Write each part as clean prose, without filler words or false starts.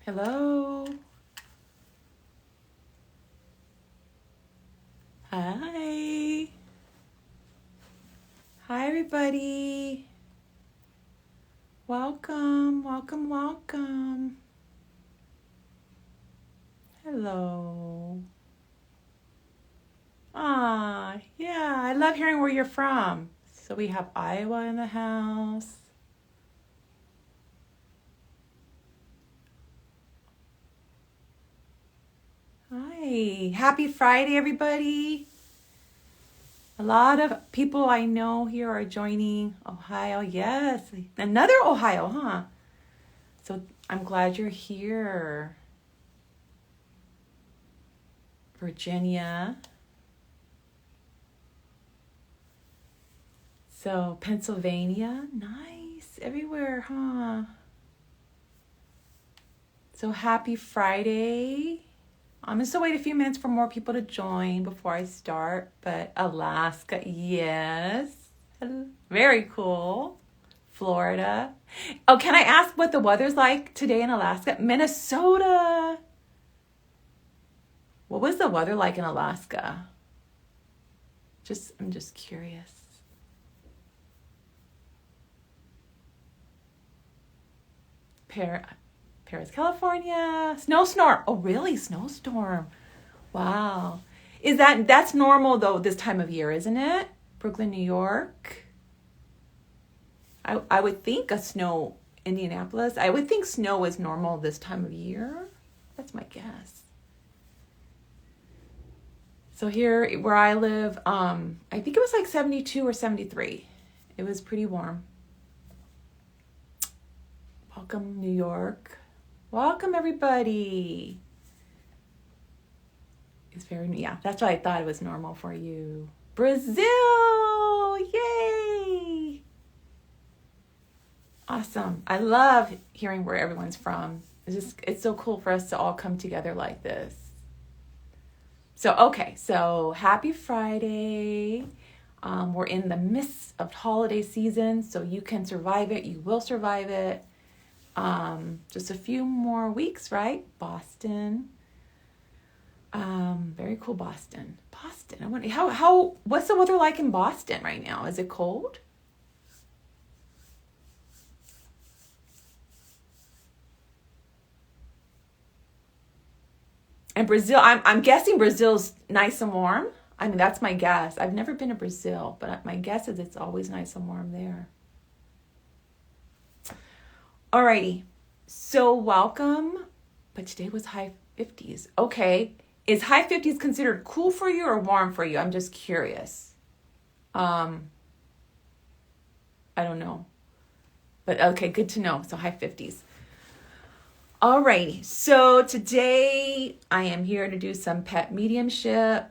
Hello. Hi. Hi, everybody. Welcome, welcome, welcome. Hello. Yeah, I love hearing where you're from. So we have Iowa in the house. Hi. Happy Friday, everybody. A lot of people I know here are joining. Ohio, yes. Another Ohio, huh? So I'm glad you're here. Virginia. So Pennsylvania, nice. Everywhere, huh? So happy Friday. I'm just gonna wait a few minutes for more people to join before I start. But Alaska, yes. Very cool. Florida. Oh, can I ask what the weather's like today in Alaska? Minnesota. What was the weather like in Alaska? I'm just curious. Paris, California. Snowstorm. Oh, really? Snowstorm. Wow. That's normal though this time of year, isn't it? Brooklyn, New York. I would think Indianapolis. I would think snow is normal this time of year. That's my guess. So here where I live, I think it was like 72 or 73. It was pretty warm. Welcome, New York. Welcome, everybody. It's that's why I thought it was normal for you. Brazil! Yay! Awesome. I love hearing where everyone's from. It's so cool for us to all come together like this. So happy Friday. We're in the midst of holiday season, so you can survive it. You will survive it. Just a few more weeks, right? Boston. Very cool, Boston. I wonder what's the weather like in Boston right now? Is it cold? And Brazil, I'm guessing Brazil's nice and warm. I mean, that's my guess. I've never been to Brazil, but my guess is it's always nice and warm there. Alrighty, so welcome. But today was high 50s. Okay, is high 50s considered cool for you or warm for you? I'm just curious. I don't know. But okay, good to know. So high 50s. Alrighty, so today I am here to do some pet mediumship,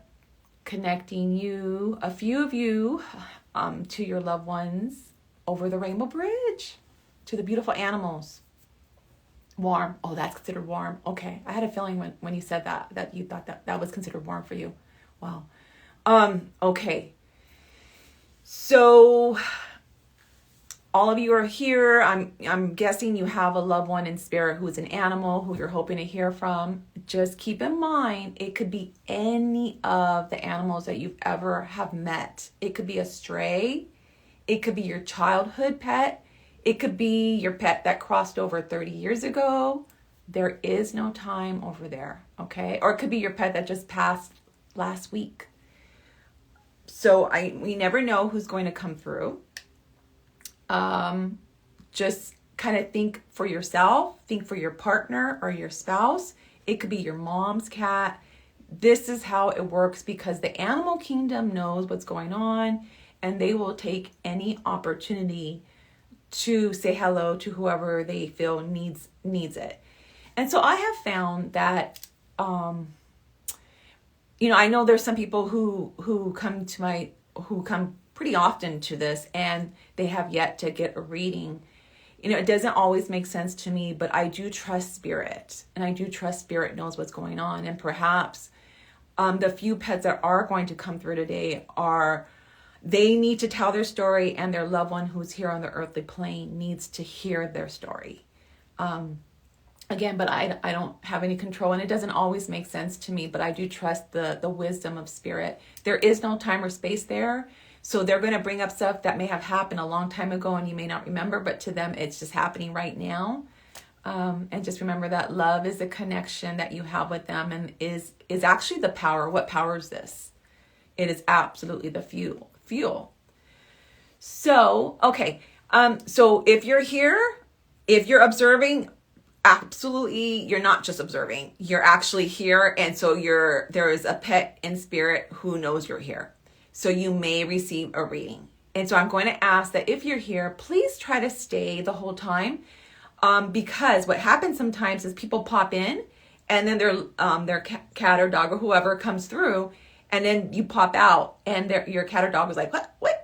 connecting a few of you, to your loved ones over the Rainbow Bridge, to the beautiful animals. Warm. Oh, that's considered warm. Okay, I had a feeling when you said that you thought that was considered warm for you. Wow. Okay. So all of you are here. I'm guessing you have a loved one in spirit who is an animal who you're hoping to hear from. Just keep in mind, it could be any of the animals that you've ever have met. It could be a stray. It could be your childhood pet. It could be your pet that crossed over 30 years ago. There is no time over there, okay? Or it could be your pet that just passed last week. So we never know who's going to come through. Just kind of think for yourself, think for your partner or your spouse. It could be your mom's cat. This is how it works because the animal kingdom knows what's going on and they will take any opportunity to say hello to whoever they feel needs it. And so I have found that, I know there's some people who come pretty often to this and they have yet to get a reading. It doesn't always make sense to me, but I do trust spirit, and I do trust spirit knows what's going on. And perhaps the few pets that are going to come through today they need to tell their story, and their loved one who's here on the earthly plane needs to hear their story. And Again, but I don't have any control, and it doesn't always make sense to me, but I do trust the wisdom of spirit. There is no time or space there. So they're going to bring up stuff that may have happened a long time ago and you may not remember, but to them it's just happening right now. And just remember that love is the connection that you have with them, and is actually the power. What powers this? It is absolutely the fuel. So, okay. So if you're here, if you're observing, absolutely, you're not just observing, you're actually here. And so there is a pet in spirit who knows you're here. So you may receive a reading. And so I'm going to ask that if you're here, please try to stay the whole time. Because what happens sometimes is people pop in and then their cat or dog or whoever comes through, and then you pop out and your cat or dog is like, what, wait.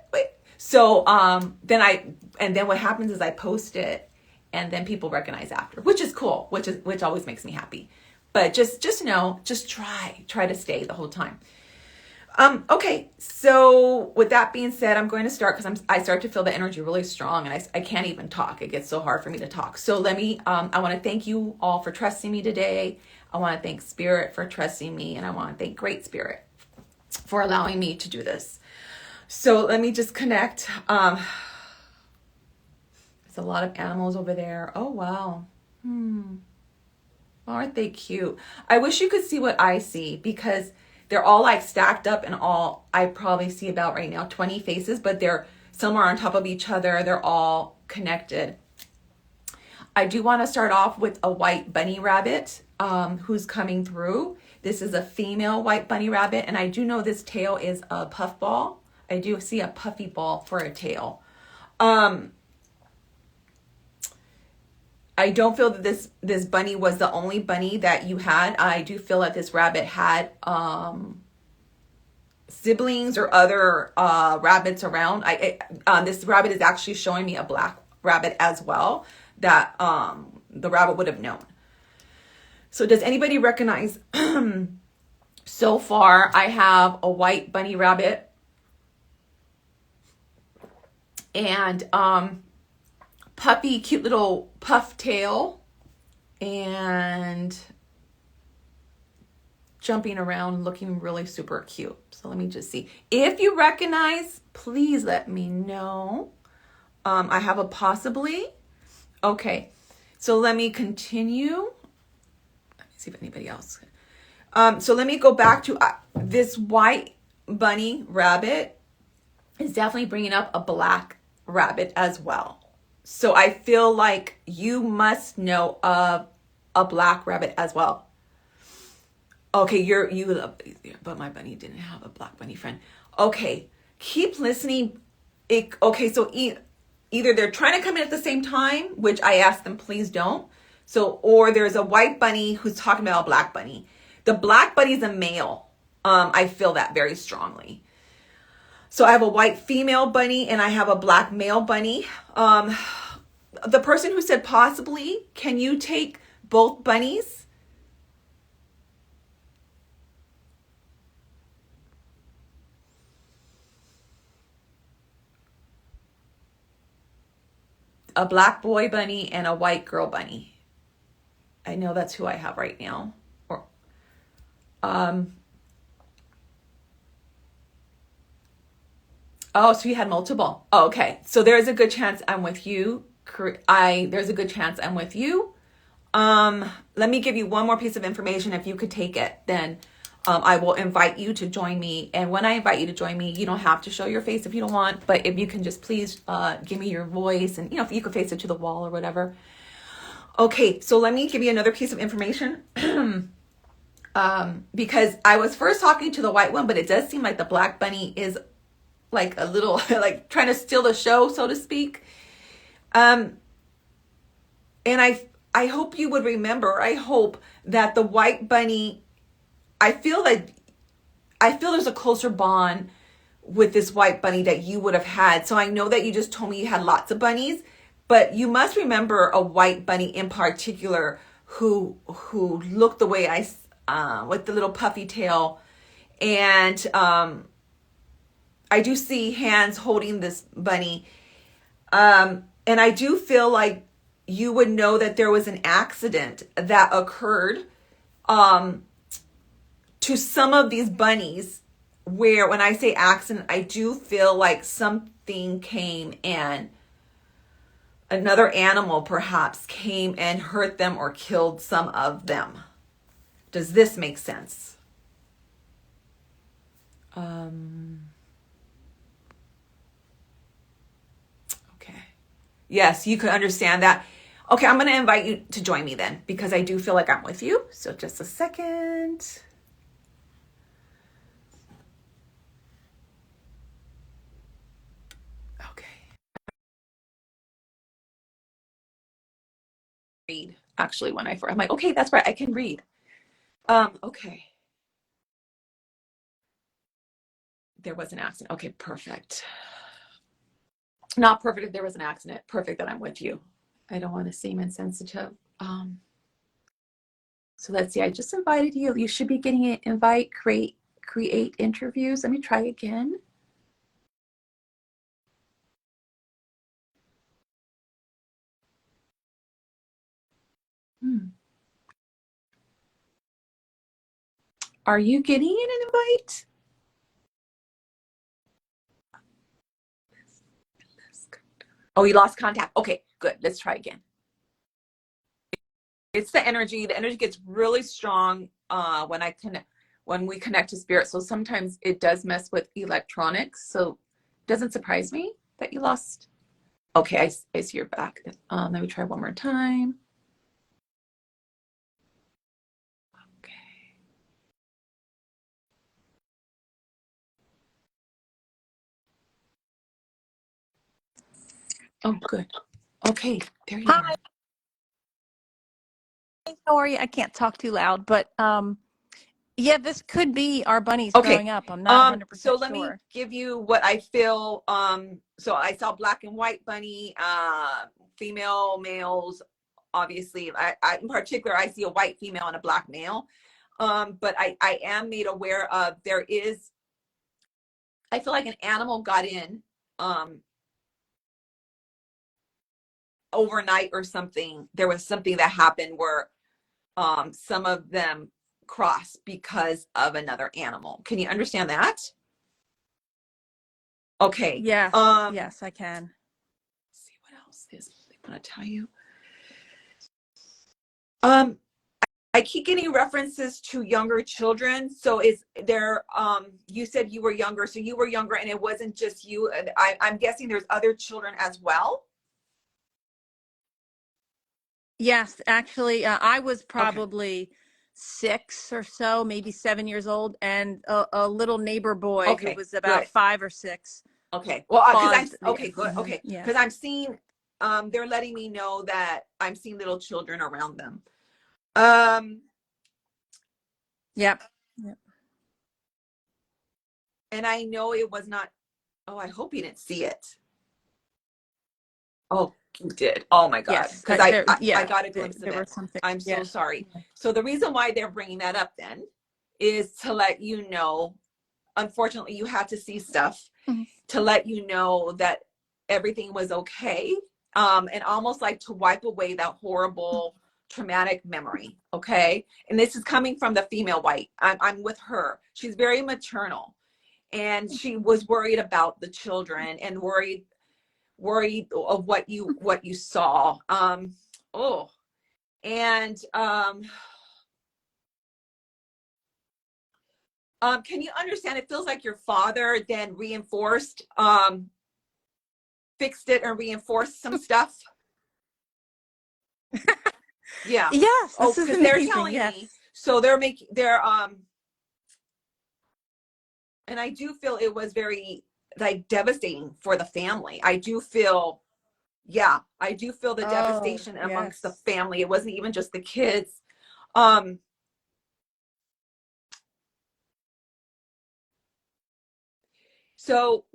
So, then what happens is I post it, and then people recognize after, which is cool, which always makes me happy. But just know, just try to stay the whole time. Okay, so with that being said, I'm going to start because I start to feel the energy really strong, and I can't even talk. It gets so hard for me to talk. So I want to thank you all for trusting me today. I want to thank Spirit for trusting me, and I want to thank Great Spirit for allowing me to do this. So let me just connect. There's a lot of animals over there. Oh, wow. Aren't they cute? I wish you could see what I see, because they're all like stacked up, and I probably see about right now 20 faces, but some are on top of each other. They're all connected. I do want to start off with a white bunny rabbit who's coming through. This is a female white bunny rabbit, and I do know this tail is a puff ball. I do see a puffy ball for a tail. I don't feel that this bunny was the only bunny that you had. I do feel that this rabbit had siblings or other rabbits around. This rabbit is actually showing me a black rabbit as well that the rabbit would have known. So does anybody recognize? So far, I have a white bunny rabbit and puppy, cute little puff tail, and jumping around, looking really super cute. So let me just see. If you recognize, please let me know. I have a possibly. Okay, so let me continue. Let me see if anybody else. So let me go back to this white bunny rabbit is definitely bringing up a black rabbit as well. So I feel like you must know of a black rabbit as well. Okay, but my bunny didn't have a black bunny friend. Okay, keep listening. So either they're trying to come in at the same time, which I asked them, please don't. Or there's a white bunny who's talking about a black bunny. The black bunny is a male. I feel that very strongly. So I have a white female bunny and I have a black male bunny. The person who said possibly, can you take both bunnies? A black boy bunny and a white girl bunny. I know that's who I have right now. Oh, so you had multiple. Oh, okay. So there's a good chance I'm with you. There's a good chance I'm with you. Let me give you one more piece of information. If you could take it, then I will invite you to join me. And when I invite you to join me, you don't have to show your face if you don't want, but if you can just please give me your voice, and if you could face it to the wall or whatever. Okay, so let me give you another piece of information. Because I was first talking to the white one, but it does seem like the black bunny is like a little like trying to steal the show, so to speak. And I hope you would remember, I hope that the white bunny, I feel there's a closer bond with this white bunny that you would have had. So I know that you just told me you had lots of bunnies, but you must remember a white bunny in particular who looked the way with the little puffy tail. And I do see hands holding this bunny. And I do feel like you would know that there was an accident that occurred um, to some of these bunnies, where when I say accident, I do feel like something came and another animal perhaps came and hurt them or killed some of them. Does this make sense? Okay. Yes, you could understand that. Okay, I'm going to invite you to join me then, because I do feel like I'm with you. So just a second. Okay. Read. Actually, when I'm like, okay, that's right, I can read. Okay. There was an accident. Okay, perfect. Not perfect if there was an accident. Perfect that I'm with you. I don't want to seem insensitive. So let's see. I just invited you. You should be getting an invite. Create interviews. Let me try again. Are you getting an invite? Oh, you lost contact. Okay, good. Let's try again. It's the energy. The energy gets really strong when we connect to spirit. So sometimes it does mess with electronics. So it doesn't surprise me that you lost. Okay, I see you're back. Let me try one more time. Okay. Oh, good. Okay, there you Hi, how are you? I can't talk too loud, but yeah, this could be our bunnies are. Okay. growing up. I'm not 100% So let me sure. give you what I feel. So I saw black and white bunny, female, males. Obviously, I in particular I see a white female and a black male. But I am made aware of there is, I feel like an animal got in overnight or something. There was something that happened where some of them cross because of another animal. Can you understand that? Okay. Yes, yes, I can. Let's see what else is they want to tell you. Um, I keep getting references to younger children. So is there, you said you were younger, so you were younger and it wasn't just you. I'm guessing there's other children as well. Yes, actually, I was Okay. probably 6 or so, maybe 7 years old, and a little neighbor boy who Okay. was about Good. 5 or 6 Okay. Well, because caused the. okay, good. Okay. Yeah. Because I'm seeing, they're letting me know that I'm seeing little children around them. Um, Yep. Yep. and I know it was not, oh, I hope you didn't see it. Oh, you did. Oh my God. Yes. Because There. I Yeah. got a glimpse of There were it. something. I'm so Yeah. sorry. So the reason why they're bringing that up then is to let you know, unfortunately, you had to see stuff Mhm. to let you know that everything was okay. And almost like to wipe away that horrible traumatic memory. Okay. And this is coming from the female white. I'm with her. She's very maternal. And she was worried about the children and worried of what you saw. Oh, and can you understand? It feels like your father then reinforced, fixed it and reinforced some stuff. Yeah. Yes, Oh, this is because they're amazing. telling Yes. me. So they're and I do feel it was very like devastating for the family. I do feel, yeah, I do feel the Oh, devastation amongst the yes. family. It wasn't even just the kids. Um, so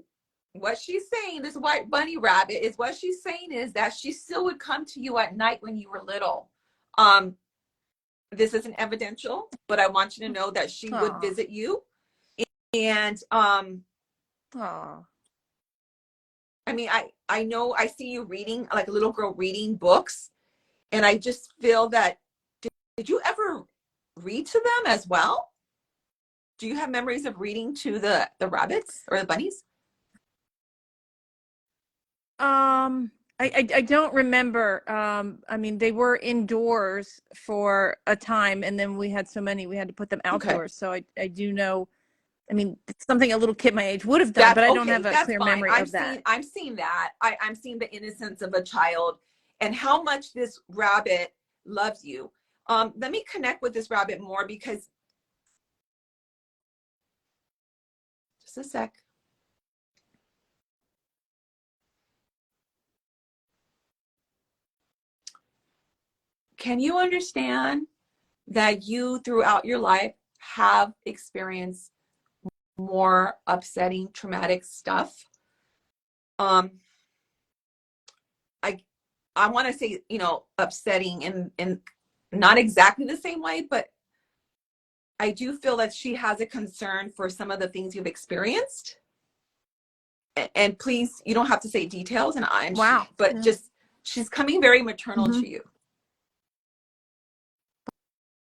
what she's saying, this white bunny rabbit, is what she's saying is that she still would come to you at night when you were little. Um, this isn't evidential, but I want you to know that she would Oh, visit you. And oh. I mean, I know I see you reading, like a little girl reading books. And I just feel that, did you ever read to them as well? Do you have memories of reading to the rabbits or the bunnies? I don't remember. I mean, they were indoors for a time, and then we had so many, we had to put them Okay. outdoors. So I do know. I mean, it's something a little kid my age would have done, That's but I don't have okay. a That's clear fine. memory of that. I'm seeing that. I'm seeing the innocence of a child and how much this rabbit loves you. Let me connect with this rabbit more because, just a sec. Can you understand that you throughout your life have experienced more upsetting, traumatic stuff? Um, I I want to say, upsetting in not exactly the same way, but I do feel that she has a concern for some of the things you've experienced. And please, you don't have to say details, Wow. but Yeah. just she's coming very maternal Hmm. to you.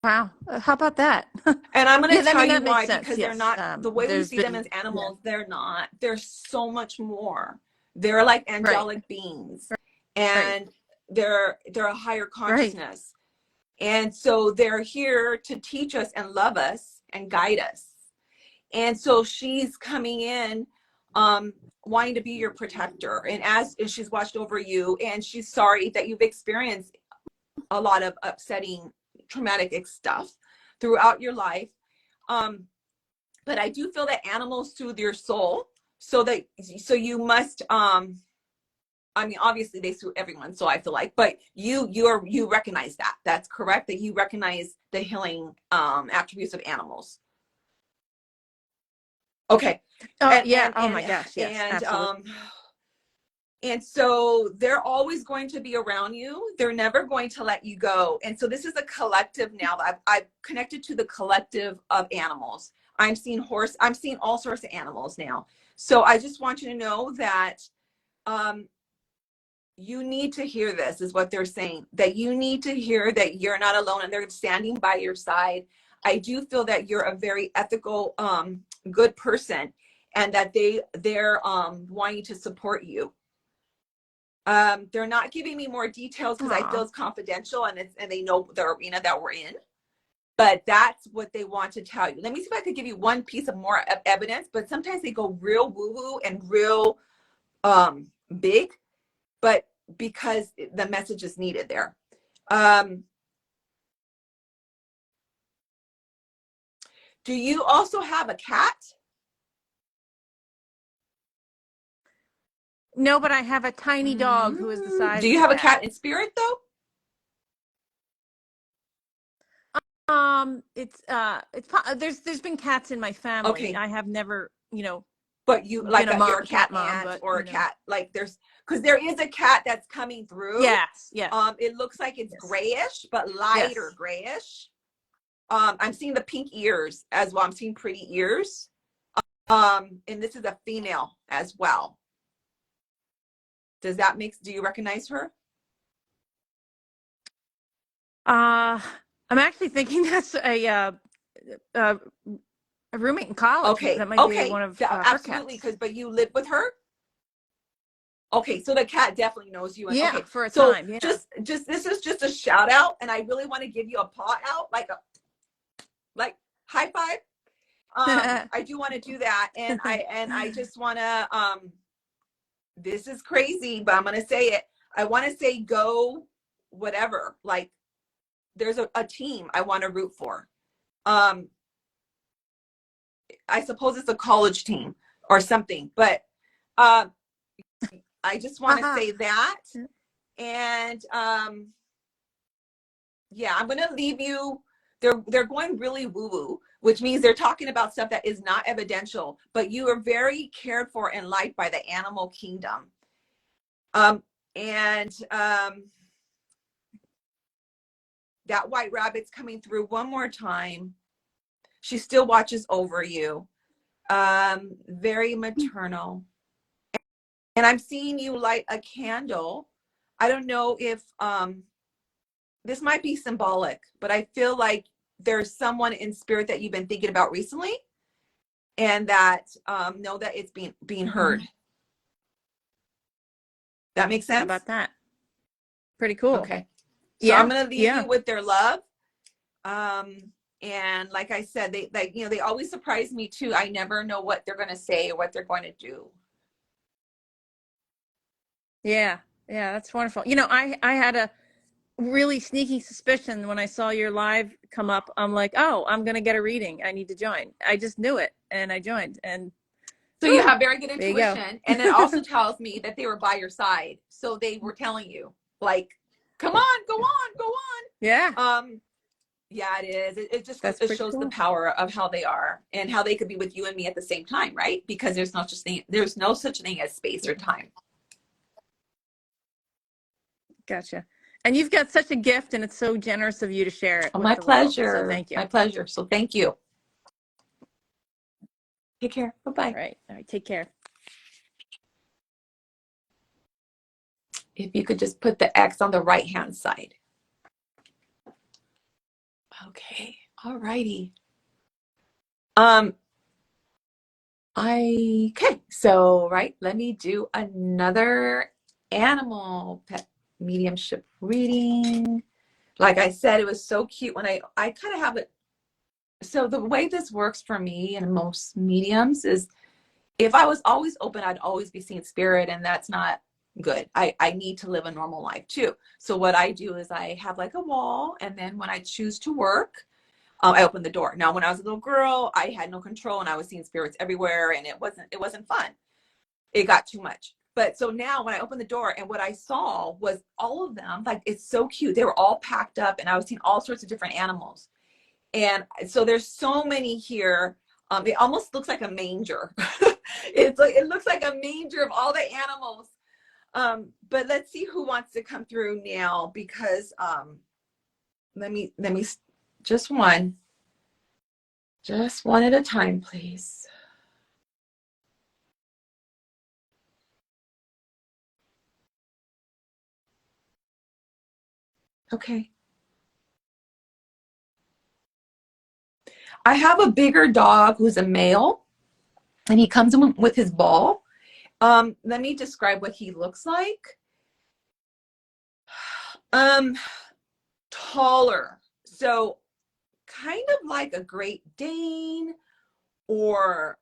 Wow. How about that? And I'm going Yeah, to I tell mean, you that makes why, sense. because they're Yes. not the way we There's see them been, as yeah, animals, they're not. They're so much more. They're like right, angelic beings, right, and they're a higher right. consciousness. And so they're here to teach us and love us and guide us. And so she's coming in wanting to be your protector, and as she's watched over you, and she's sorry that you've experienced a lot of upsetting traumatic stuff throughout your life. But I do feel that animals soothe your soul, so you must I mean, obviously they soothe everyone, so I feel like, but you recognize that. That's correct, that you recognize the healing attributes of animals. Okay. Oh, and yeah. and Oh and my gosh. Yes, and absolutely. and so they're always going to be around you. They're never going to let you go. And so this is a collective now. I've connected to the collective of animals. I'm seeing all sorts of animals now. So I just want you to know that um, you need to hear this, is what they're saying, that you need to hear that you're not alone and they're standing by your side. I do feel that you're a very ethical, good person, and that they're wanting to support you. They're not giving me more details because I feel Aw. it's confidential, and they know the arena that we're in. But that's what they want to tell you. Let me see if I could give you one piece of more evidence. But sometimes they go real woo woo and real big, but because the message is needed there. Um, do you also have a cat? No, but I have a tiny dog who is the size Do of you a have a cat. cat in spirit though? There's been cats in my family. Okay, I have never, but you been like a you're a cat cat mom, aunt but or a cat, like there's, because there is a cat that's coming through. yes, yes, It looks like it's yes, grayish, but lighter yes. grayish. I'm seeing the pink ears as well. I'm seeing pretty ears. And this is a female as well. Do you recognize her? Uh, I'm actually thinking that's a, a roommate in college. Okay, That might be okay, one of her absolutely. cats. But you live with her. Okay, so the cat definitely knows you. And Yeah, okay, for a so time. Yeah. just this is just a shout out, and I really want to give you a paw out, like high five. I do want to do that, and I just want to this is crazy, but I'm going to say it. I want to say go whatever. Like there's a team I want to root for. Um I suppose it's a college team or something, but um I just want to Haha. say that. And yeah, I'm going to leave you. They're going really woo woo, which means they're talking about stuff that is not evidential, but you are very cared for and liked by the animal kingdom. And that white rabbit's coming through one more time. She still watches over you. Very maternal. And I'm seeing you light a candle. I don't know if this might be symbolic, but I feel like there's someone in spirit that you've been thinking about recently, and that know that it's being heard. That makes How sense? about that? Pretty cool. Okay. So Yeah. I'm going to leave you with their love. And like I said, they always surprise me too. I never know what they're going to say or what they're going to do. Yeah. Yeah. That's wonderful. I had a really sneaky suspicion when I saw your live come up. I'm like, oh, I'm going to get a reading. I need to join. I just knew it and I joined. And so you have very good there you go. intuition. And it also tells me that they were by your side. So they were telling you, like, come on, go on, go on. Yeah. Yeah, it is. It just That's it pretty shows the cool. power of how they are and how they could be with you and me at the same time, right? Because there's no such thing as space or time. Gotcha. And you've got such a gift, and it's so generous of you to share it. Oh, with my the world. pleasure. So thank you. My pleasure. So thank you. Take care. Bye-bye. All right. Take care. If you could just put the X on the right-hand side. Okay. All righty. Okay. So, right, let me do another animal pet mediumship reading. Like I said, it was so cute when I kind of have it. So the way this works for me and most mediums is if I was always open, I'd always be seeing spirit, and that's not good. I need to live a normal life too. So what I do is I have like a wall, and then when I choose to work, I open the door. Now, when I was a little girl, I had no control, and I was seeing spirits everywhere, and it wasn't fun. It got too much. But so now when I opened the door, and what I saw was all of them, like, it's so cute. They were all packed up, and I was seeing all sorts of different animals. And so there's so many here. It almost looks like a manger. It looks like a manger of all the animals. But let's see who wants to come through now, because let me just one at a time, please. Okay. I have a bigger dog who's a male, and he comes in with his ball. Let me describe what he looks like. Taller. So kind of like a Great Dane, or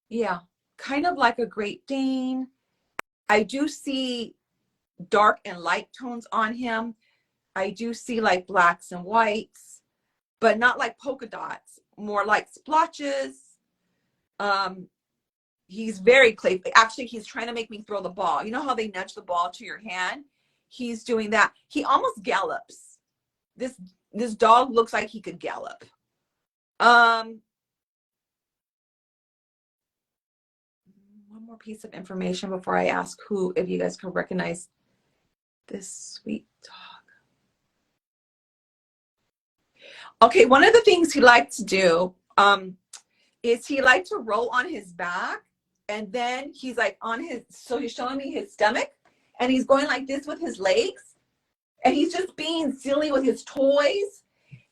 yeah, kind of like a Great Dane. I do see dark and light tones on him. I do see like blacks and whites, but not like polka dots, more like splotches. He's very playful. Actually, he's trying to make me throw the ball. You know how they nudge the ball to your hand? He's doing that. He almost gallops. This dog looks like he could gallop. One more piece of information before I ask if you guys can recognize this sweet dog. Okay, one of the things he liked to do is he liked to roll on his back, and then he's like so he's showing me his stomach, and he's going like this with his legs, and he's just being silly with his toys,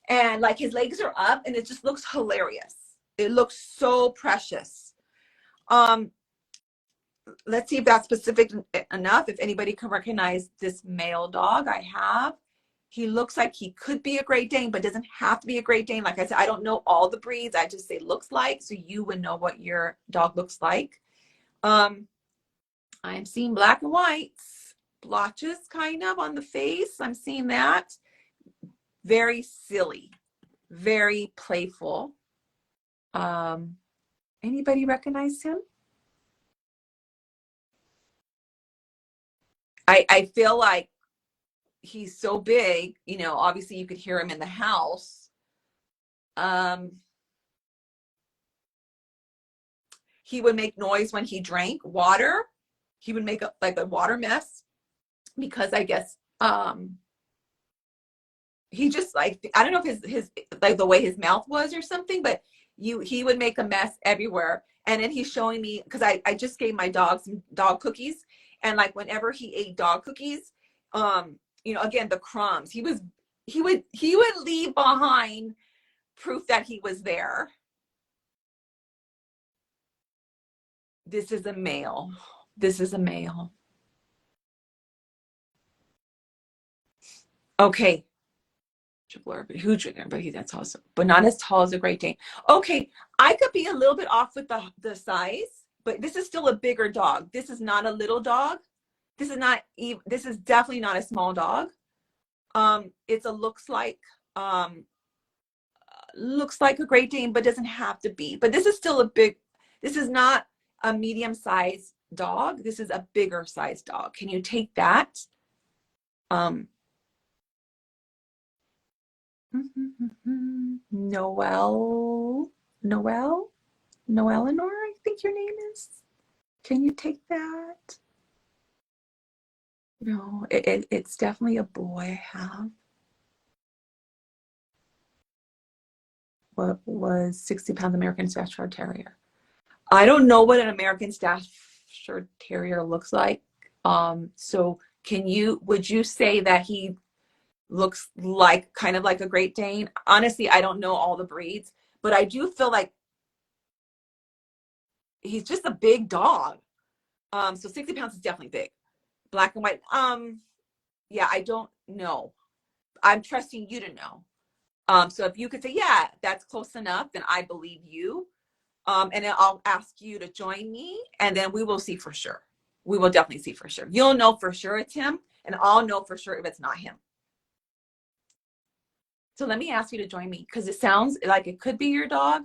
and like his legs are up, and it just looks hilarious. It looks so precious. Let's see if that's specific enough. If anybody can recognize this male dog I have. He looks like he could be a Great Dane, but doesn't have to be a Great Dane. Like I said, I don't know all the breeds. I just say looks like, so you would know what your dog looks like. I'm seeing black and whites, blotches kind of on the face. I'm seeing that. Very silly, very playful. Anybody recognize him? I feel like he's so big, obviously you could hear him in the house. He would make noise when he drank water. He would make like a water mess, because I guess he just, like, I don't know if his like the way his mouth was or something, but he would make a mess everywhere. And then he's showing me, because I just gave my dog some dog cookies, and like whenever he ate dog cookies, again, the crumbs, he would leave behind proof that he was there. This is a male. This is a male. Okay. Huge, but that's awesome. But not as tall as a Great Dane. Okay, I could be a little bit off with the size, but this is still a bigger dog. This is not a little dog. This is not even. This is definitely not a small dog. It's a looks like a Great Dane, but doesn't have to be. But this is still a big. This is not a medium-sized dog. This is a bigger sized dog. Can you take that? Noelle, Eleanor, I think your name is. Can you take that? No, it's definitely a boy I have. What was 60 pounds American Staffordshire Terrier? I don't know what an American Staffordshire Terrier looks like. So would you say that he looks like kind of like a Great Dane? Honestly, I don't know all the breeds, but I do feel like he's just a big dog. So 60 pounds is definitely big. Black and white. Yeah, I don't know. I'm trusting you to know. So if you could say, yeah, that's close enough, then I believe you. And then I'll ask you to join me, and then we will see for sure. We will definitely see for sure. You'll know for sure it's him, and I'll know for sure if it's not him. So let me ask you to join me, because it sounds like it could be your dog.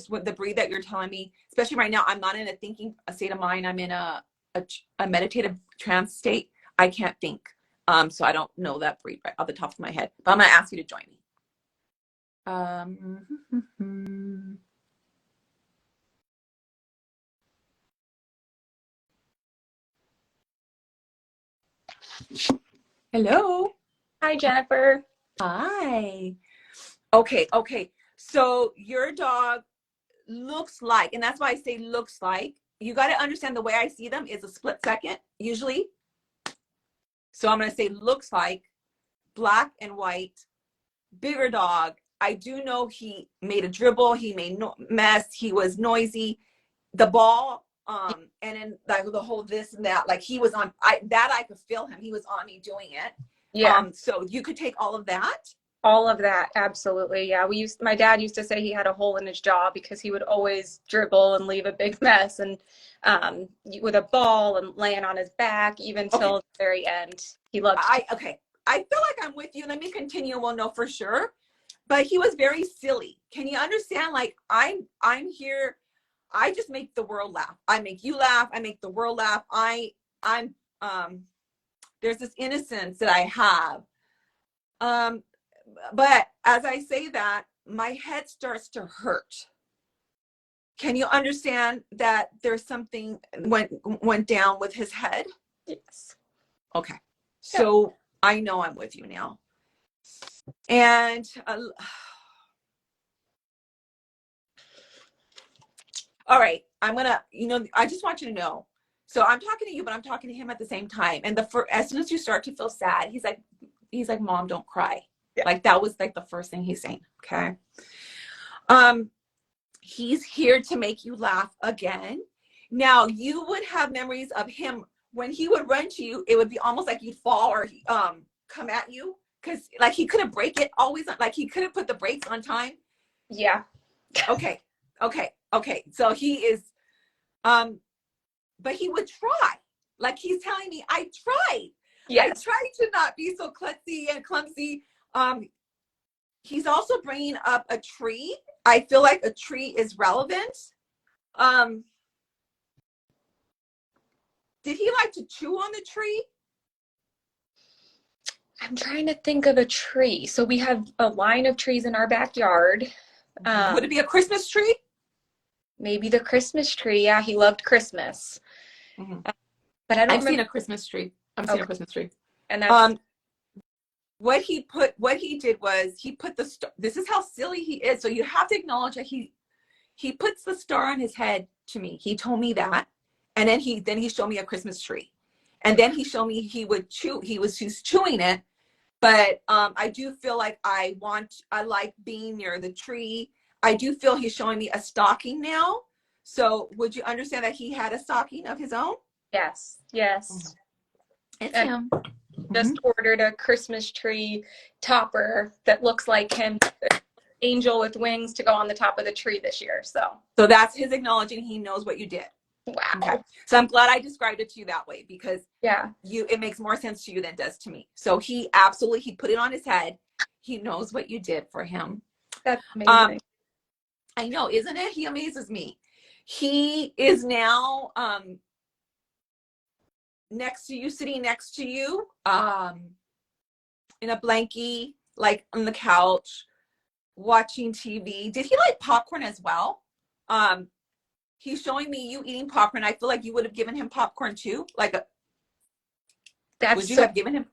With the breed that you're telling me, especially right now, I'm not in a state of mind. I'm in a meditative trance state. I can't think. So I don't know that breed right off the top of my head, but I'm going to ask you to join me. Hello. Hi, Jennifer. Hi. Okay. So your dog looks like, and that's why I say looks like, you got to understand the way I see them is a split second, usually. So I'm going to say looks like, black and white, bigger dog. I do know he made a dribble. He made mess. He was noisy. The ball, and then like the whole this and that, like he was on, I could feel him. He was on me doing it. Yeah. So you could take all of that. All of that, absolutely. Yeah, my dad used to say he had a hole in his jaw because he would always dribble and leave a big mess, and with a ball and laying on his back, even till the very end. He loved. I feel like I'm with you. Let me continue. We'll know for sure. But he was very silly. Can you understand? Like I'm here. I just make the world laugh. I make you laugh. I make the world laugh. I'm there's this innocence that I have. But as I say that, my head starts to hurt. Can you understand that there's something went down with his head? Yes. Okay. So I know I'm with you now. And all right, I just want you to know. So I'm talking to you, but I'm talking to him at the same time. And as soon as you start to feel sad, he's like, Mom, don't cry. Yeah. Like that was like the first thing he's saying. Okay. He's here to make you laugh again. Now you would have memories of him when he would run to you. It would be almost like you'd fall or come at you, because like he couldn't break it always. Like he couldn't put the brakes on time. Yeah. Okay. So he is, but he would try. Like he's telling me, I tried. Yes. I tried to not be so klutzy and clumsy. He's also bringing up a tree. I feel like a tree is relevant. Did he like to chew on the tree? I'm trying to think of a tree. So we have a line of trees in our backyard. Would it be a Christmas tree? Maybe the Christmas tree. Yeah, he loved Christmas. Mm-hmm. But I don't. I've seen a Christmas tree. Okay. A Christmas tree. And that's what he did was he put this is how silly he is. So you have to acknowledge that he puts the star on his head to me. He told me that. And then he showed me a Christmas tree. And then he showed me he's chewing it. But I do feel like I like being near the tree. I do feel he's showing me a stocking now. So would you understand that he had a stocking of his own? Yes, yes. It's And him. just ordered a Christmas tree topper that looks like him, angel with wings, to go on the top of the tree this year. So that's his acknowledging he knows what you did. wow. Okay. So I'm glad I described it to you that way, because Yeah, it makes more sense to you than it does to me. So he put it on his head. He knows what you did for him. that's amazing. I know, isn't it? He amazes me. He is now sitting next to you, in a blankie, like on the couch, watching TV. Did he like popcorn as well? He's showing me you eating popcorn. I feel like you would have given him popcorn too. Would you have given him?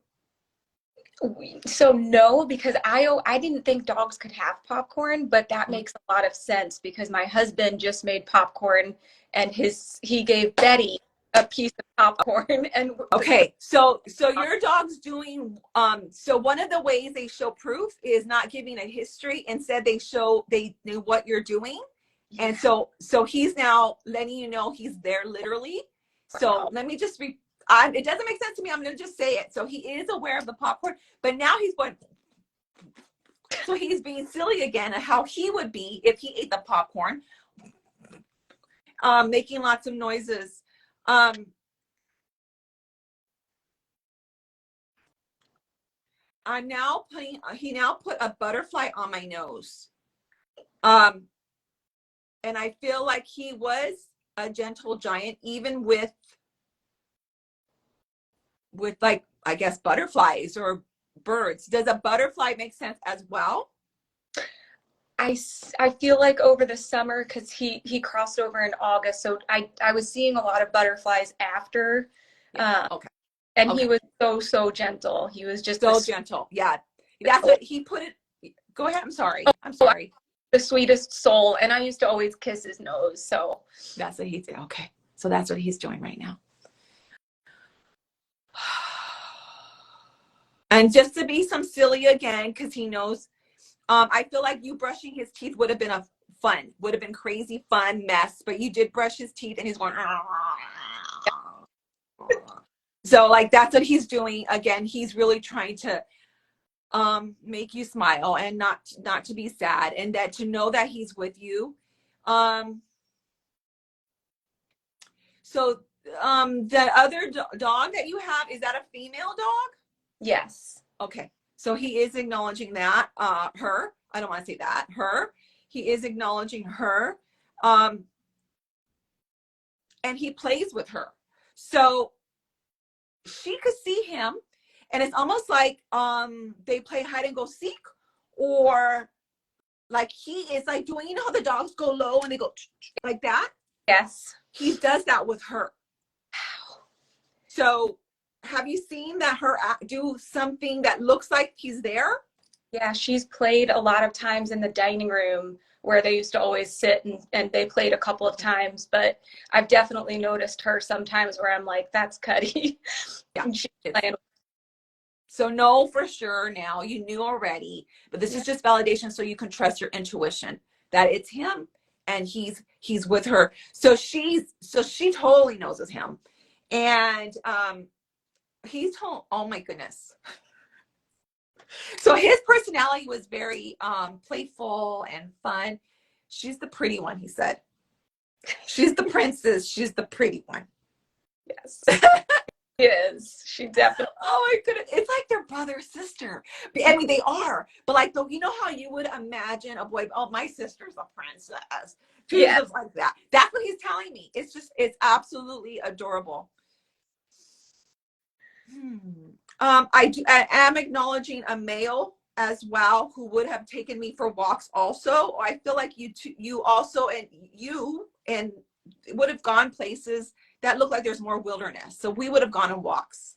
So no, because I didn't think dogs could have popcorn, but that makes a lot of sense because my husband just made popcorn and he gave Betty a piece of popcorn. And Okay, so your dog's doing so one of the ways they show proof is not giving a history. Instead they knew what you're doing. And so he's now letting you know he's there literally. So let me just it doesn't make sense to me. I'm going to just say it. So he is aware of the popcorn, but now he's going, so he's being silly again at how he would be if he ate the popcorn, making lots of noises. He now put a butterfly on my nose. And I feel like he was a gentle giant, even with like, I guess, butterflies or birds. Does a butterfly make sense as well? I feel like over the summer, because he crossed over in August, so I was seeing a lot of butterflies after. Okay. And he was so gentle. He was just so gentle. Yeah. That's what he put it. Go ahead. I'm sorry. The sweetest soul. And I used to always kiss his nose. So that's what he did. Okay. So that's what he's doing right now. And just to be some silly again, because he knows, I feel like you brushing his teeth would have been crazy fun mess, but you did brush his teeth and he's going, so like, that's what he's doing. Again, he's really trying to make you smile and not to be sad, and that to know that he's with you. So the other dog that you have, is that a female dog? yes. Okay. So he is acknowledging that, her. I don't want to say that. Her. He is acknowledging her. And he plays with her. So she could see him, and it's almost like they play hide and go seek, or like he is like doing, how the dogs go low and they go like that. Yes. He does that with her. So have you seen that her do something that looks like he's there? Yeah, she's played a lot of times in the dining room where they used to always sit, and they played a couple of times, but I've definitely noticed her sometimes where I'm like, that's Cuddy. Yeah. She's playing. So no, for sure now, you knew already, but this is just validation so you can trust your intuition that it's him and he's with her. So she totally knows it's him. And he's told, oh my goodness. So his personality was very playful and fun. She's the pretty one, he said. She's the princess. She's the pretty one. Yes. She is. She definitely. Oh my goodness. It's like their brother, sister. I mean, they are. But like, you know how you would imagine a boy, oh, my sister's a princess. Jesus, like that. That's what he's telling me. It's absolutely adorable. I am acknowledging a male as well who would have taken me for walks also. I feel like you also, and would have gone places that look like there's more wilderness. So we would have gone on walks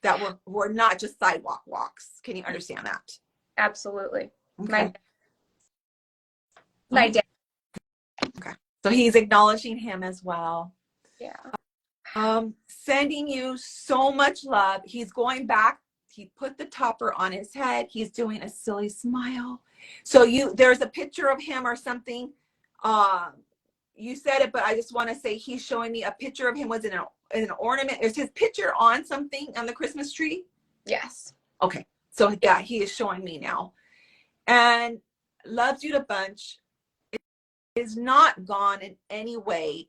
that were not just sidewalk walks. Can you understand that? Absolutely. Okay. My dad. Okay. So he's acknowledging him as well. Yeah. Sending you so much love. He's going back. He put the topper on his head. He's doing a silly smile. So there's a picture of him or something. You said it, but I just want to say he's showing me a picture of him was in an ornament. Is his picture on something on the Christmas tree? Yes. Okay. So yeah, he is showing me now. And loves you to bunch. Is not gone in any way.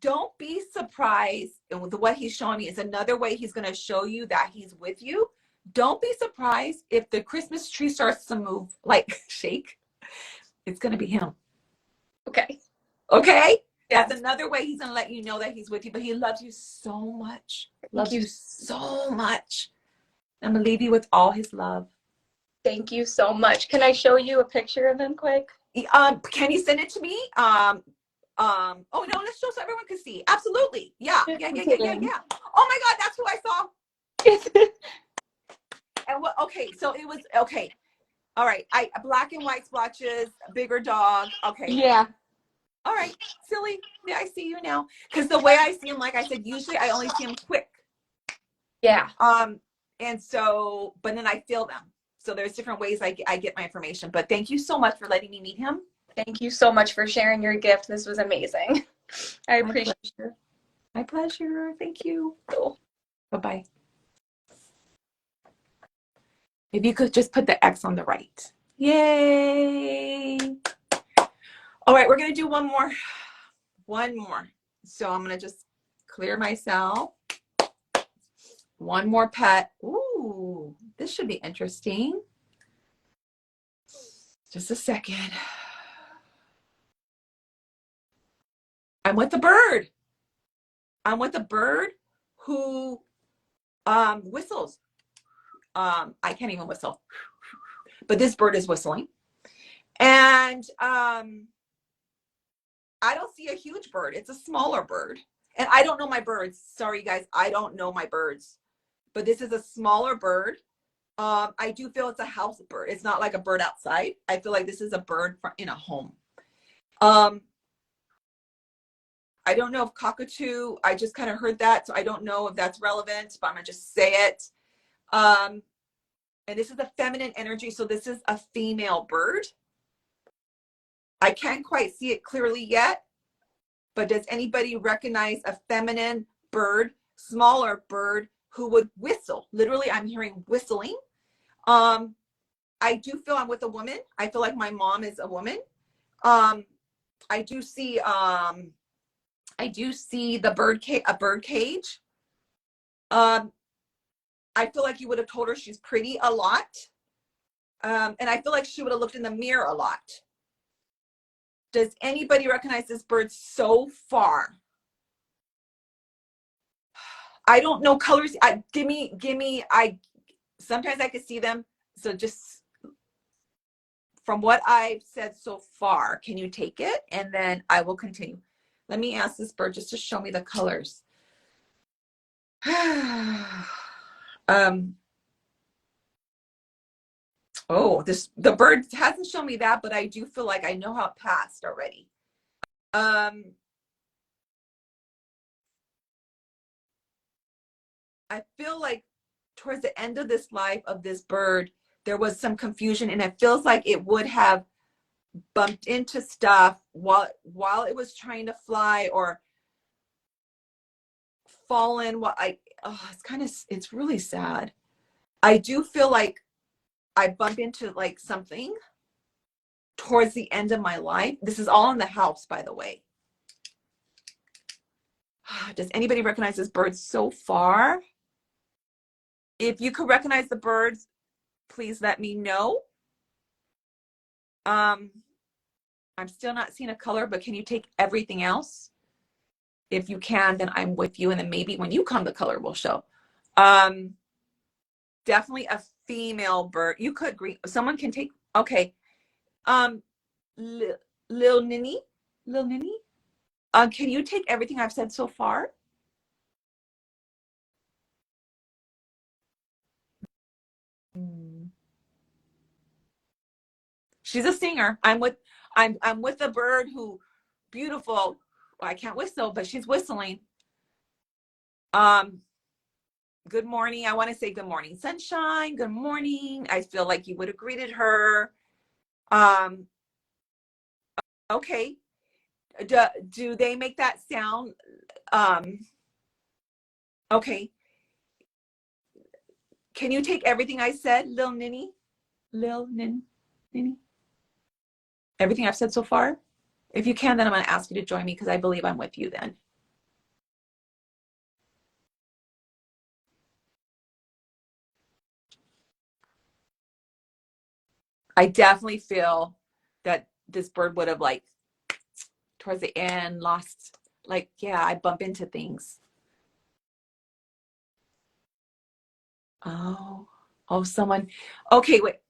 Don't be surprised. And with what he's showing me is another way he's going to show you that he's with you. Don't be surprised if the Christmas tree starts to move, like shake. It's going to be him. Okay. Okay? Yes. That's another way he's going to let you know that he's with you, but he loves you so much. Loves you so much. I'm going to leave you with all his love. Thank you so much. Can I show you a picture of him quick? Can you send it to me? Oh no, let's show so everyone can see. Absolutely. Yeah. Oh my God, that's who I saw. And what? Okay, so it was okay. All right, black and white splotches, bigger dog. Okay. Yeah. All right, silly. Yeah, I see you now. Because the way I see him, like I said, usually I only see him quick. Yeah. And so, but then I feel them. So there's different ways I get my information. But thank you so much for letting me meet him. Thank you so much for sharing your gift. This was amazing. I appreciate it. My pleasure. Thank you. Cool. Bye-bye. If you could just put the X on the right. Yay. All right, we're going to do one more. One more. So I'm going to just clear myself. One more pet. Ooh, this should be interesting. Just a second. I'm with a bird. I'm with a bird who whistles. I can't even whistle, but this bird is whistling. And I don't see a huge bird. It's a smaller bird. And I don't know my birds. Sorry, guys. I don't know my birds. But this is a smaller bird. I do feel it's a house bird. It's not like a bird outside. I feel like this is a bird in a home. I don't know if cockatoo, I just kind of heard that. So I don't know if that's relevant, but I'm going to just say it. And this is a feminine energy. So this is a female bird. I can't quite see it clearly yet, but does anybody recognize a feminine bird, smaller bird who would whistle? Literally, I'm hearing whistling. I do feel I'm with a woman. I feel like my mom is a woman. I do see the a bird cage. I feel like you would have told her she's pretty a lot. And I feel like she would have looked in the mirror a lot. Does anybody recognize this bird so far? I don't know colors. Give me, sometimes I could see them. So just from what I've said so far, can you take it? And then I will continue. Let me ask this bird just to show me the colors. Oh, the bird hasn't shown me that, but I do feel like I know how it passed already. I feel like towards the end of this life of this bird, there was some confusion, and it feels like it would have bumped into stuff while it was trying to fly or fallen. It's really sad. I do feel like I bump into like something towards the end of my life. This is all in the house, by the way. Does anybody recognize this bird so far? If you could recognize the birds, please let me know. I'm still not seeing a color, but can you take everything else? If you can, then I'm with you. And then maybe when you come, the color will show. Definitely a female bird. You could agree. Someone can take, okay. Lil Ninny, can you take everything I've said so far? She's a singer. I'm with a bird who beautiful. Well, I can't whistle, but she's whistling. Um, Good morning. I want to say good morning, sunshine. Good morning. I feel like you would have greeted her. Um, okay. Do they make that sound? Um, okay. Can you take everything I said, Lil Ninny? Lil Ninny? Everything I've said so far? If you can, then I'm going to ask you to join me because I believe I'm with you then. I definitely feel that this bird would have like towards the end lost, like, yeah, I bump into things. Oh, oh, someone. Okay, wait.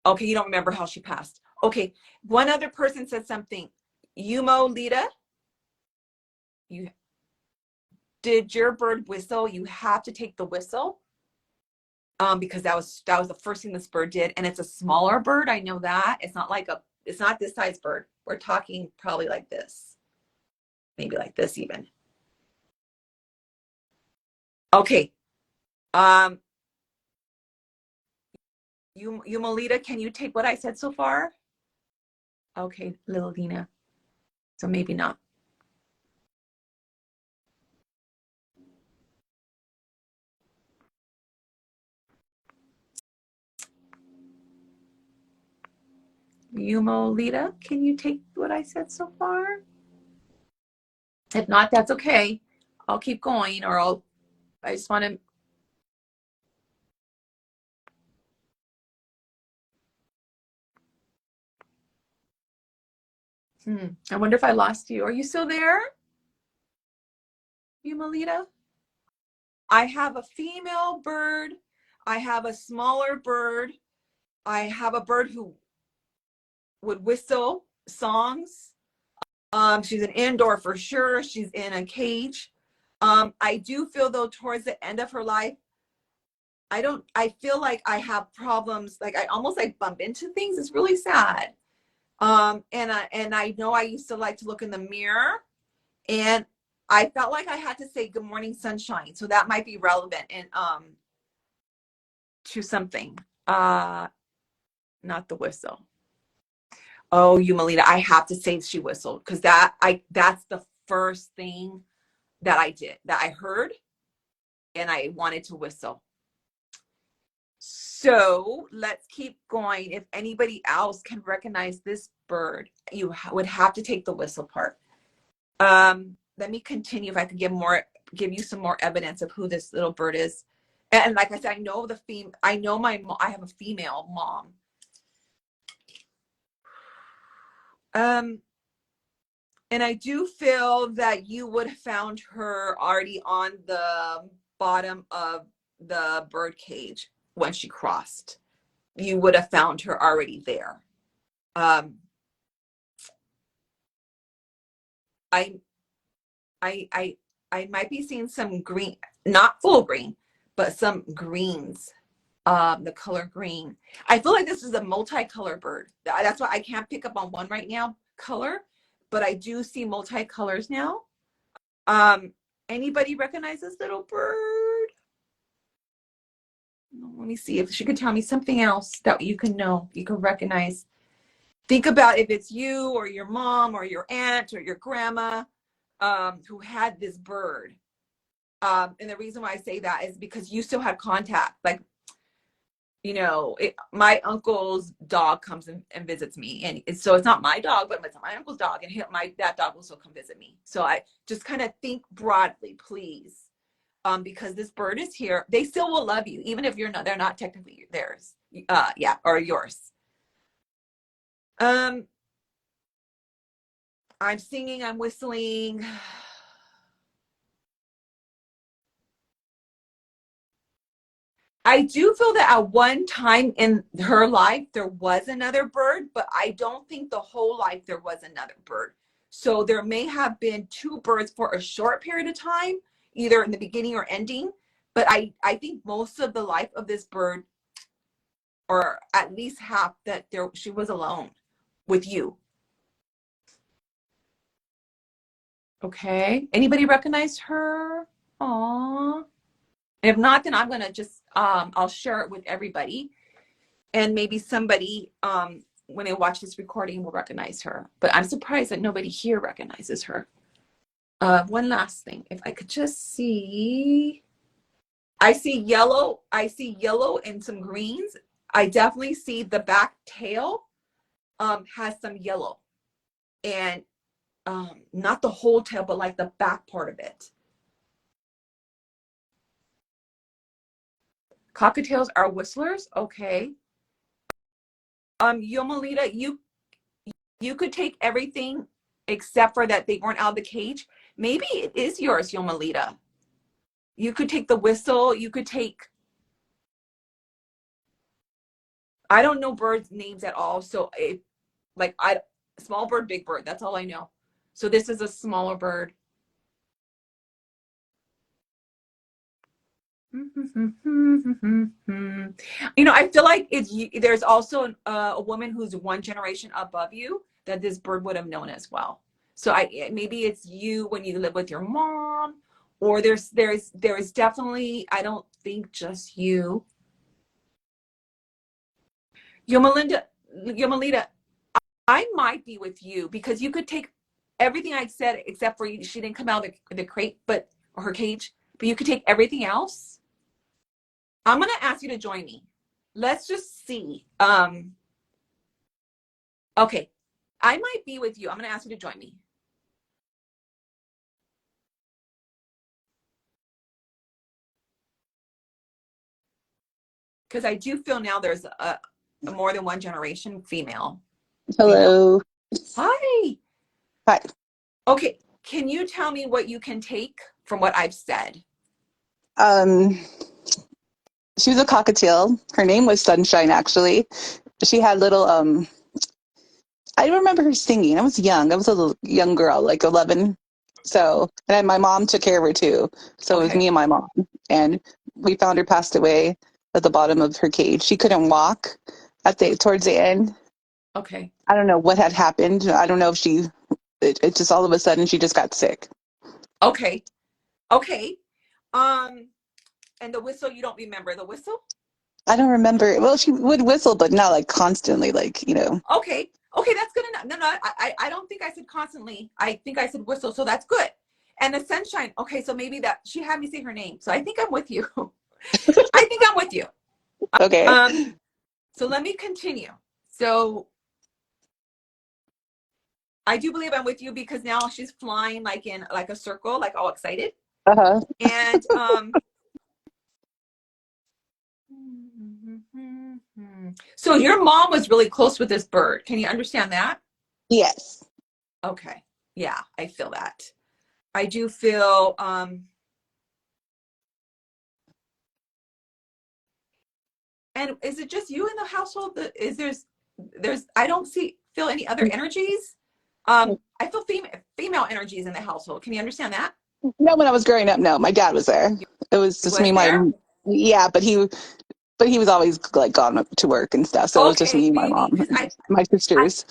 Okay, you don't remember how she passed. Okay, one other person said something. Yumo Lita, you did your bird whistle? You have to take the whistle. Because that was the first thing this bird did, and it's a smaller bird. I know that it's not this size bird. We're talking probably like this, maybe like this even. Okay, um, you Melita, can you take what I said so far? Okay, little Lena. So maybe not. Yumo Lita, can you take what I said so far? If not, that's okay. I'll keep going, or I just want to, I wonder if I lost you. Are you still there, Yumo Lita? I have a female bird. I have a smaller bird. I have a bird who would whistle songs. She's an indoor for sure. She's in a cage. I do feel though towards the end of her life, I feel like I have problems. Like I almost like bump into things. It's really sad. And I know I used to like to look in the mirror, and I felt like I had to say good morning sunshine. So that might be relevant and to something. Not the whistle. Oh, you Melina, I have to say she whistled because that's the first thing that I did, that I heard, and I wanted to whistle. So let's keep going. If anybody else can recognize this bird, you would have to take the whistle part. Let me continue. If I could give you some more evidence of who this little bird is. And like I said, I know I have a female mom. And I do feel that you would have found her already on the bottom of the bird cage when she crossed. You would have found her already there. Um, I, I might be seeing some green, not full green, but some greens. The color green. I feel like this is a multicolor bird. That's why I can't pick up on one right now, color, but I do see multicolors now. Um, Anybody recognize this little bird? Let me see if she could tell me something else that you can know, you can recognize. Think about if it's you or your mom or your aunt or your grandma who had this bird. And the reason why I say that is because you still had contact. Like, my uncle's dog comes and visits me, and so it's not my dog, but it's my uncle's dog, and that dog will still come visit me. So I just kind of think broadly, please, because this bird is here. They still will love you, even if they're not technically theirs, yeah, or yours. I'm singing, I'm whistling. I do feel that at one time in her life, there was another bird, but I don't think the whole life there was another bird. So there may have been two birds for a short period of time, either in the beginning or ending. But I think most of the life of this bird, or at least half, that she was alone with you. Okay. Anybody recognize her? Aw. If not, then I'm gonna just I'll share it with everybody, and maybe somebody when they watch this recording will recognize her. But I'm surprised that nobody here recognizes her. One last thing, if I could just see, I see yellow. I see yellow and some greens. I definitely see the back tail has some yellow, and not the whole tail, but like the back part of it. Cockatiels are whistlers. Okay. Yomalita, you could take everything except for that they weren't out of the cage. Maybe it is yours, Yomalita. You could take the whistle. You could take, I don't know birds' names at all. So small bird, big bird. That's all I know. So this is a smaller bird. I feel like there's also a woman who's one generation above you that this bird would have known as well. So maybe it's you when you live with your mom, or there's definitely, I don't think just you. Yomalita, I might be with you because you could take everything I said except for she didn't come out of the crate, or her cage, but you could take everything else. I'm going to ask you to join me. Let's just see. Okay. I might be with you. I'm going to ask you to join me. Because I do feel now there's a more than one generation female. Hello. Hi. Hi. Okay. Can you tell me what you can take from what I've said? She was a cockatiel. Her name was Sunshine, actually. She had little, I remember her singing. I was young. I was a little young girl, like 11. So, and my mom took care of her too. So it was me and my mom. And we found her passed away at the bottom of her cage. She couldn't walk towards the end. Okay. I don't know what had happened. I don't know if it just all of a sudden she just got sick. Okay. Okay. And the whistle, you don't remember the whistle? I don't remember. Well, she would whistle, but not like constantly, Okay. Okay, that's good enough. No, I don't think I said constantly. I think I said whistle, so that's good. And the sunshine. Okay, so maybe that she had me say her name. So I think I'm with you. I think I'm with you. Okay. So let me continue. So I do believe I'm with you because now she's flying like in like a circle, like all excited. Uh-huh. And so your mom was really close with this bird. Can you understand that? Yes. Okay. Yeah, I feel that. I do feel and is it just you in the household that is there's I don't feel any other energies. I feel female energies in the household. Can you understand that? No, when I was growing up, no, my dad was there. It was He just was me, there? yeah, but he was always like gone to work and stuff. So it was just Okay, me and my maybe mom, because my I sisters.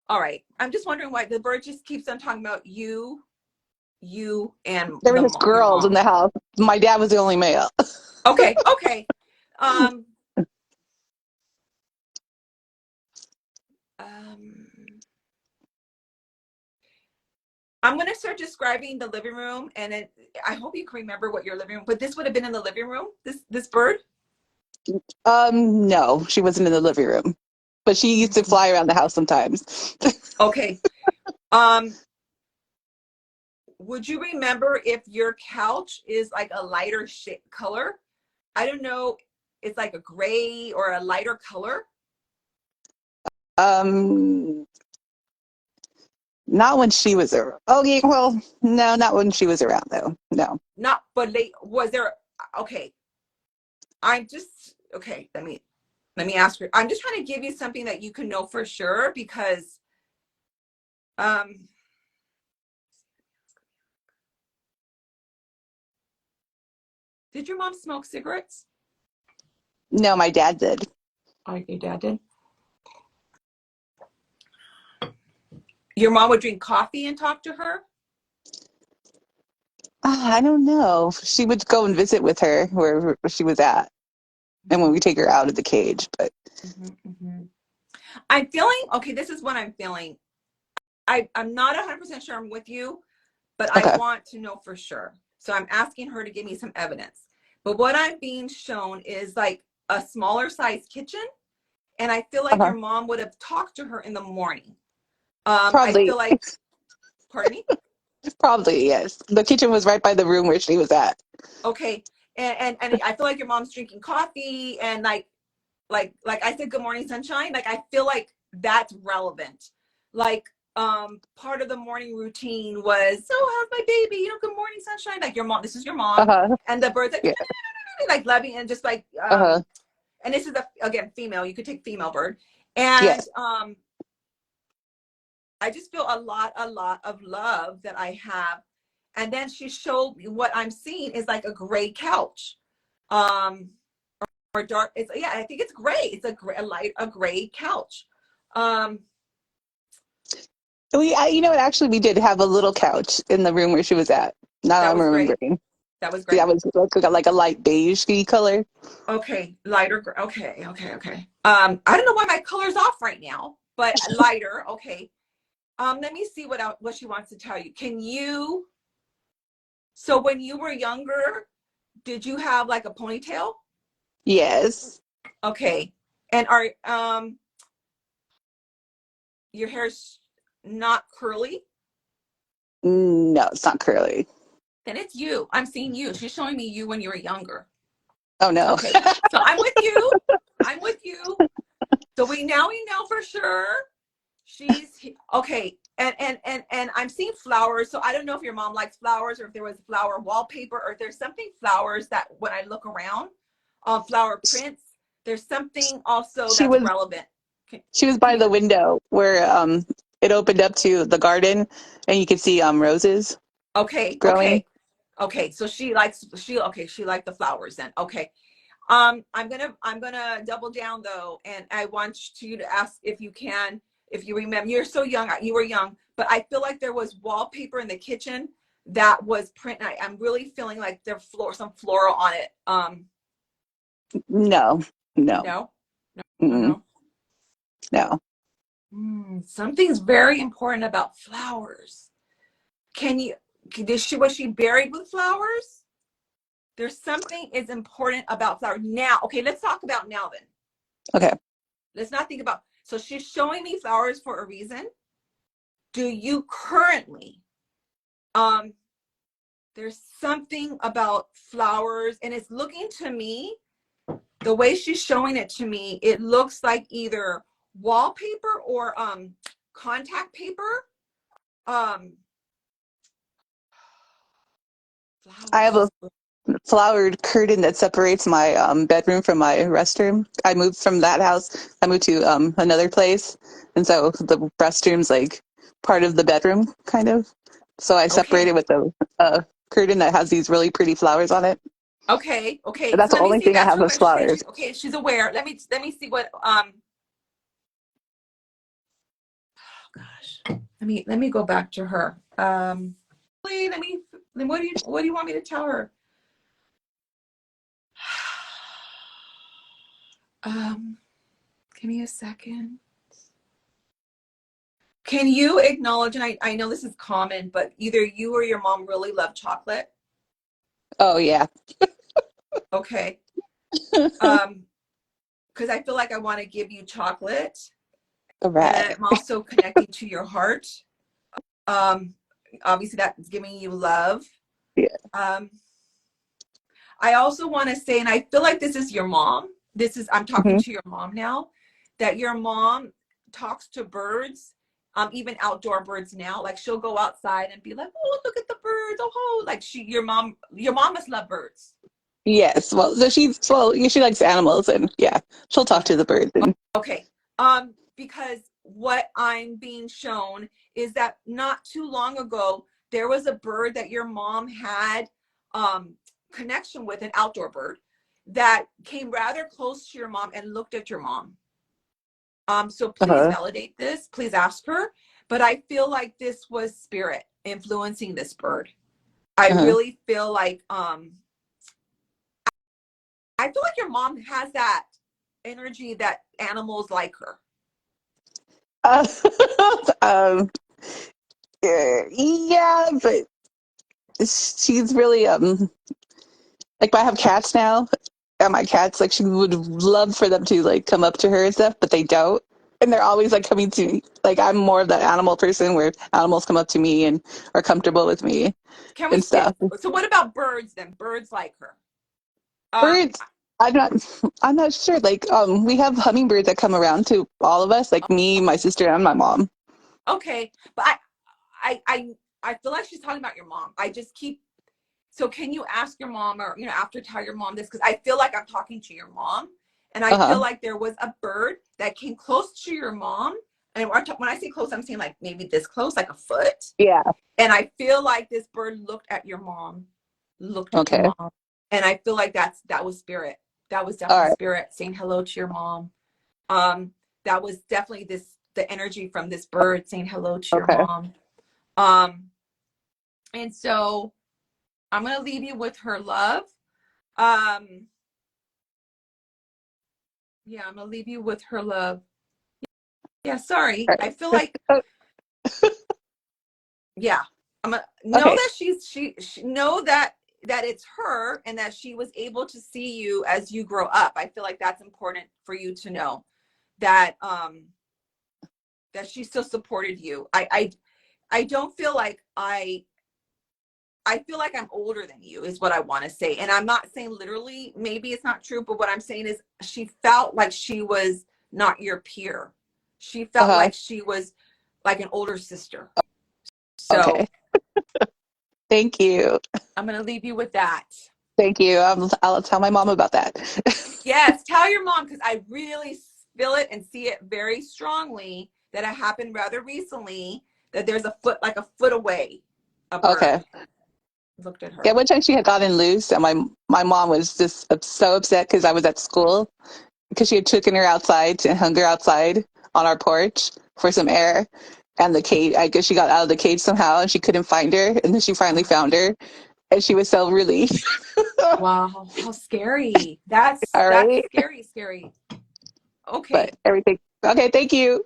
all right. I'm just wondering why the bird just keeps on talking about you and There were just your girls in mom. the house. My dad was the only male. Okay, okay. Um, um, I'm gonna start describing the living room, and then I hope you can remember what your living room. But this would have been in the living room. This bird. No, she wasn't in the living room, but she used to fly around the house sometimes. Okay. Would you remember if your couch is like a lighter color? I don't know. It's like a gray or a lighter color. Um, Not when she was around. Oh, yeah, well, no, not when she was around though. No. Not, but late. Was there? Okay. I'm just okay. Let me ask her. I'm just trying to give you something that you can know for sure because um did your mom smoke cigarettes? No, my dad did. Oh, your dad did. Your mom would drink coffee and talk to her? I don't know. She would go and visit with her wherever she was at, and when we take her out of the cage. But I'm feeling, okay, this is what I'm feeling. I'm not 100% sure I'm with you, but I okay, want to know for sure. So I'm asking her to give me some evidence. But what I'm being shown is like a smaller size kitchen. And I feel like uh-huh. your mom would have talked to her in the morning. I Probably, feel like, pardon me? probably yes. The kitchen was right by the room where she was at. Okay. And I feel like your mom's drinking coffee and like I said, good morning, sunshine. Like I feel like that's relevant. Like part of the morning routine was, so how's my baby? You know, good morning, sunshine. Like your mom, this is your Uh mom. huh. And the birds like Yeah. like loving and just like Uh huh. and this is again female, you could take female bird. Yes. And I just feel a lot of love that I have. And then she showed me what I'm seeing is like a gray couch. Um or dark. It's yeah, I think it's gray. It's a gray couch. Um, You know what? Actually, we did have a little couch in the room where she was at. Now that I'm was gray. remembering. That was That gray. was like a light beige color. Okay, lighter. Okay, okay, okay. I don't know why my color's off right now, but lighter. Okay. Let me see what she wants to tell you. Can you? So when you were younger, did you have like a ponytail? Yes. Okay. And are your hair's not curly? No, it's not curly. Then it's you. I'm seeing you. She's showing me you when you were younger. Oh no. Okay. So I'm with you. I'm with you. So we know for sure she's okay. And I'm seeing flowers. So I don't know if your mom likes flowers or if there was flower wallpaper or if there's something flowers that when I look around, flower prints, there's something also She that's was relevant. Can, she was can by you? the window where it opened up to the garden, and you could see roses Okay. growing. Okay. Okay. So she liked the flowers then. Okay. I'm gonna double down though, and I want you to ask if you can, if you remember. You're so young. You were young, but I feel like there was wallpaper in the kitchen that was print. I'm really feeling like there's some floral on it. No, no, No, no, no, mm, no. no. Something's very important about flowers. Can you? Was she buried with flowers? There's something is important about flowers now. Okay, let's talk about now then. Okay. Let's not think about. So she's showing me flowers for a reason. Do you currently there's something about flowers and it's looking to me the way she's showing it to me, it looks like either wallpaper or contact paper. Um I have a flowers. flowered curtain that separates my bedroom from my restroom. I moved from that house. I moved to another place, and so the restroom's like part of the bedroom, kind of. So I Okay. separated with a curtain that has these really pretty flowers on it. Okay. And Okay. that's So the let me only see if thing I that's have her is what she's saying. flowers. Okay, she's aware. Let me see what oh gosh. Let me go back to her. Let me then what do you want me to tell her? Um, give me a second. Can you acknowledge, and I know this is common, but either you or your mom really love chocolate? Oh yeah. Okay. Because I feel like I want to give you chocolate, All and then right. I'm also connecting to your heart. Um, obviously that's giving you love. Yeah. Um, I also want to say, and I feel like this is your mom. I'm talking Hmm. to your mom now, that your mom talks to birds, even outdoor birds now. Like she'll go outside and be like, "Oh, look at the birds! Oh, like your mom must love birds." Yes. Well, so she likes animals, and yeah, she'll talk to Okay, the birds. And okay. Because what I'm being shown is that not too long ago there was a bird that your mom had connection with, an outdoor bird that came rather close to your mom and looked at your mom. So please uh validate this. Please ask her. But I feel like this was spirit influencing this bird. I Uh-huh. really feel like I feel like your mom has that energy that animals like her. Uh, um, yeah, but she's really like I have cats now, and my cats like she would love for them to like come up to her and stuff, but they don't. And they're always like coming to me. Like I'm more of that animal person where animals come up to me and are comfortable with me Can we and skip? stuff. So what about birds then? Birds like her. Birds, I'm not I'm not sure. Like we have hummingbirds that come around to all of us, like me, my sister, and my mom. Okay, but I I I feel like she's talking about your mom. I just keep. So can you ask your mom, or after tell your mom this, because I feel like I'm talking to your mom, and I feel Uh-huh. like there was a bird that came close to your mom, and when I say close, I'm saying like maybe this close, like a foot, Yeah. and I feel like this bird looked at your mom, Okay. and I feel like that was spirit. That was All definitely right. spirit saying hello to your mom. Um, that was definitely the energy from this bird saying hello to your Okay. mom. Um, and so I'm gonna leave you with her love. Um, yeah, I'm gonna leave you with her love. Yeah, sorry. All I feel right. like, yeah, I'm gonna know Okay. that she know that it's her, and that she was able to see you as you grow up. I feel like that's important for you to know that that she still supported you. I don't feel like I feel like I'm older than you is what I want to say. And I'm not saying literally, maybe it's not true, but what I'm saying is she felt like she was not your peer. She felt Uh-huh. like she was like an older sister. Okay. So Thank you. I'm going to leave you with that. Thank you. I'll tell my mom about that. Yes, tell your mom, because I really feel it and see it very strongly that it happened rather recently, that there's like a foot away, a Okay. bird looked at Yeah, her. one time she had gotten loose, and my mom was just so upset because I was at school because she had taken her outside and hung her outside on our porch for some air. And the cage, I guess she got out of the cage somehow, and she couldn't find her, and then she finally found her, and she was so relieved. Wow, how scary. All That's right, scary, scary. but Okay. everything. Okay, thank you.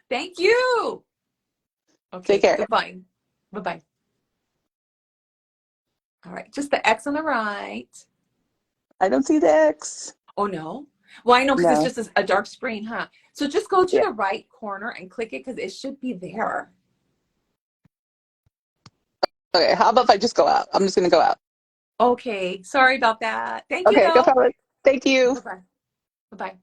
Thank you. Take Okay, care. goodbye. Bye-bye. All right, just the X on the right. I don't see the X. Oh, no. Well, I know because it's No. just a dark screen, huh? So just go to Yeah. the right corner and click it because it should be there. Okay. How about if I just go out? I'm just gonna go out. Okay, sorry about that. Thank you, Okay. No though. problem. Thank you. Bye-bye. Bye-bye.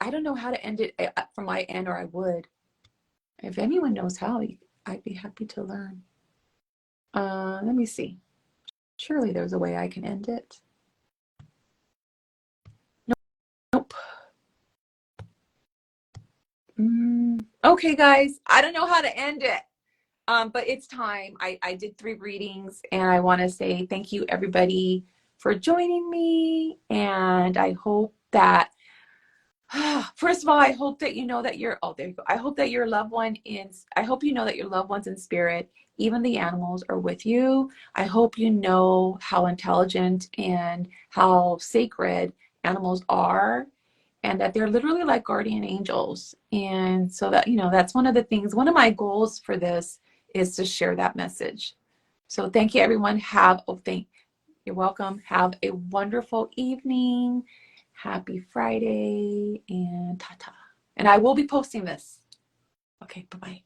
I don't know how to end it from my end, or I would. If anyone knows how, I'd be happy to learn. Let me see. Surely there's a way I can end it. Nope. Okay, guys, I don't know how to end it. But it's time. I did 3 readings, and I want to say thank you, everybody, for joining me. And I hope that, first of all, I hope that you know that there you go. I hope that your loved one is, I hope you know that your loved ones in spirit, even the animals, are with you. I hope you know how intelligent and how sacred animals are, and that they're literally like guardian angels. And so that, that's one of the things, one of my goals for this is to share that message. So thank you, everyone. You're welcome. Have a wonderful evening. Happy Friday, and ta-ta. And I will be posting this. Okay, bye-bye.